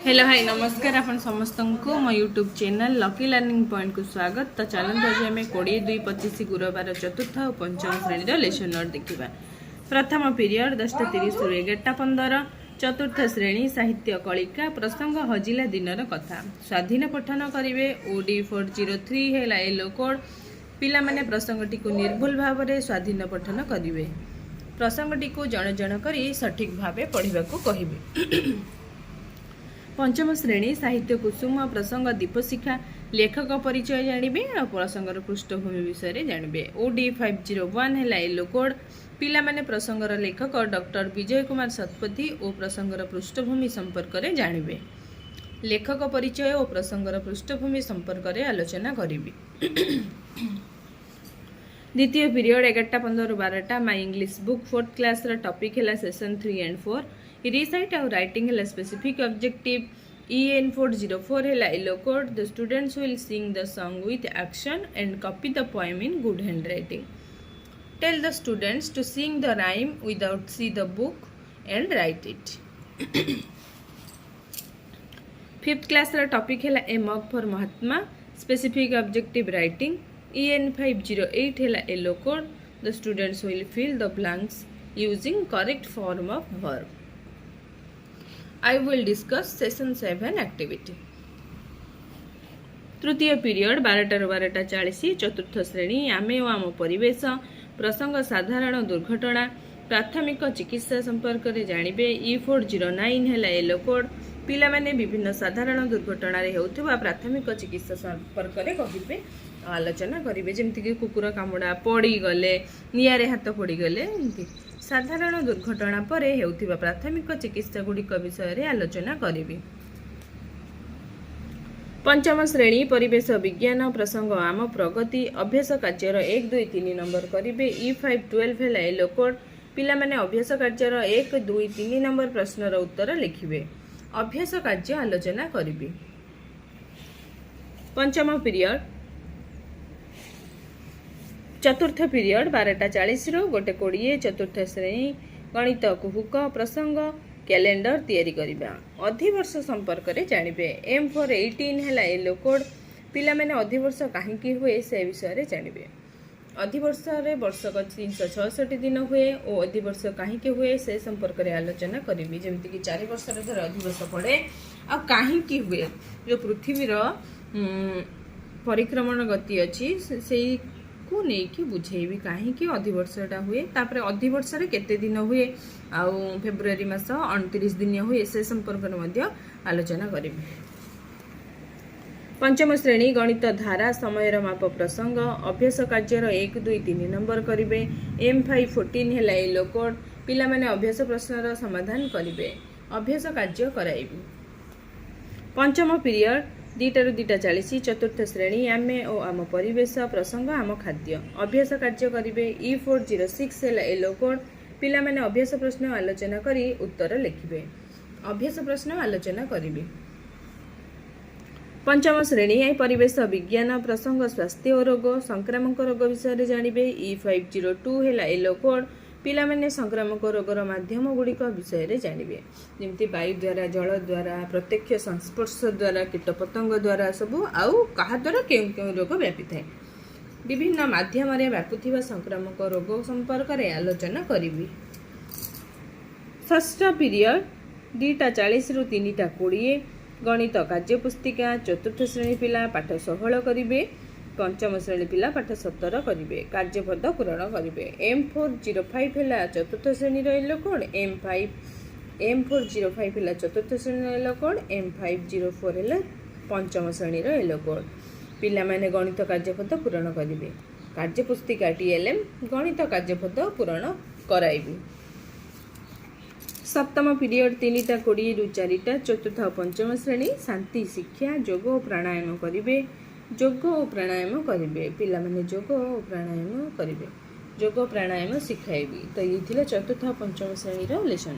Hello hi नमस्कार आपण समस्त को मो YouTube channel lucky learning point को स्वागत। तो चलते आज आम 20-2-25 गुरुवार चतुर्थ और पंचम श्रेणी लेसन नोट देखा। प्रथम पीरियड 10:30 रु 11:15। चतुर्थ श्रेणी साहित्य कलिका प्रसंग हजिला दिनर कथा। स्वाधीन पठन करेंगे। OD 403 है येलो कोड। पिला माने प्रसंगटी को निर्भुल भाव में स्वाधीन पठन करेंगे। प्रसंगटी को जन जन कर सठिक भाव पढ़ा कहे। पंचम श्रेणी साहित्य कुसुम प्रसंग दीपशिखा लेखक परिचय जानवे और प्रसंगर पृष्ठभूमि विषय जानवे। OD 501 है येलो कोड। पिला माने प्रसंगर लेखक डॉक्टर विजय कुमार शतपथी और प्रसंगर पृष्ठभूमि संपर्क में जानवे। लेखक परिचय और प्रसंगर पृष्ठभूमि संपर्क में आलोचना करेंगे। द्वितीय पीरियड 11:15 रु 12टा my English book 4th class topic है सेशन 3 and 4। रिसाइट और राइटिंग है स्पेसिफिक ऑब्जेक्टिव। EN 404 है yellow code. The students will sing the song with action and copy the poem in good handwriting. Tell the students to sing the rhyme without see the book and write it. 5th class topic है a mug for Mahatma specific objective writing. EN 508 है yellow code. The students will fill the blanks using correct form of verb. I will discuss session 7 activity। तृतीय period 12:40 चतुर्थ श्रेणी आमे और आम परिवेश प्रसंग साधारण दुर्घटना प्राथमिक चिकित्सा संपर्क में जानवे। E409 है येलो कोड। पिला माने विभिन्न साधारण दुर्घटना होता प्राथमिक चिकित्सा संपर्क में कहे आलोचना करेंगे। जमीक कुकुर कामुड़ा पड़गले निआरे हाथ पड़गले साधारण दुर्घटना पर होता प्राथमिक चिकित्सा गुड़िक विषय आलोचना करेंगे। पंचम श्रेणी परिवेश विज्ञान प्रसंग आम प्रगति अभ्यास कार्यर 1, 2, 3 नंबर करेंगे। E512 है येलो कोड। पिला माने अभ्यास कार्यर 1, 2, 3 नंबर प्रश्नर उत्तर लिखिबे। अभ्यास कार्य आलोचना करेंगे। पंचम पीरियड चतुर्थ पीरियड 12:40 रु 1:20 चतुर्थ श्रेणी गणित कुहुक प्रसंग कैलेंडर तैयारी करिबा। अधिवर्ष संपर्क में जानवे। M for 18 है येलो कोड। पिला माने अधिवर्ष कहीं हुए से विषय जानवे। अधिवर्ष रे वर्षक 366 दिन हुए और अधिवर्ष कहीं हुए से संपर्क में आलोचना करेंगे। जमीक 4 वर्ष धर अधिवर्ष पड़े आ कहीं हुए जो पृथ्वीर परिक्रमण गति अच्छी से को नहीं बुझेबी कहीं अधिवर्षटा हुए। तापर अधिवर्ष केते दिन हुए आउ फेब्रुआरी मास 29 दिन हुए से संपर्क में आलोचना करेंगे। पंचम श्रेणी गणित धारा समय माप प्रसंग अभ्यास कार्यर 1, 2, 3 नंबर करेंगे। M514 है येलो कोड। पिला माने अभ्यास प्रश्नर समाधान करेंगे। अभ्यास कार्य कराइबे। पंचम पीरियड 2 ରୁ 2:40 चतुर्थ श्रेणी आमे और आम परिवेश प्रसंग आम खाद्य अभ्यास कार्य करेंगे। E406 है येलो कोड। पिला माने अभ्यास प्रश्न आलोचना करी उत्तर लिखिबे। अभ्यास प्रश्न आलोचना करेंगे। पंचम श्रेणी परिवेश विज्ञान प्रसंग स्वास्थ्य और रोग संक्रामक रोग विषय जानवे। E502 है येलो कोड। पिला माने संक्रामक रोगर माध्यम गुड़िक विषय जानवे। जमती वायु द्वारा जल द्वारा प्रत्यक्ष संस्पर्श द्वारा कीटपतंग द्वारा सबू आउ कहा द्वारा क्यों रोग व्यापी थाए विभिन्न माध्यम व्यापुवा संक्रामक रोग संपर्क में आलोचना करी। षष्ठ पीरियड 2:40 ରୁ 3:20 गणित कार्यपुस्तिका चतुर्थ श्रेणी पिला पाठ 16 करेंगे। पंचम श्रेणी पिला पाठ 17 करेंगे। कार्यपद पूरण करेंगे। M405 है चतुर्थ श्रेणी येलो कोड। M405 है चतुर्थ श्रेणी येलो कोड। M504 है पंचम श्रेणी येलो कोड। पिला माने गणित कार्यपद पूरण करेंगे। कार्यपुस्तिका TLM गणित कार्यपद पूरण कराइबे। सप्तम पीरियड 3:20 ରୁ 4ଟା चतुर्थ और पंचम श्रेणी शांति शिक्षा योग और प्राणायाम करेंगे। योग और प्राणायाम करेंगे। पिला माने योग और प्राणायाम करेंगे। योग प्राणायाम शिखाइबी। तो ये चतुर्थ और पंचम श्रेणी लेसन।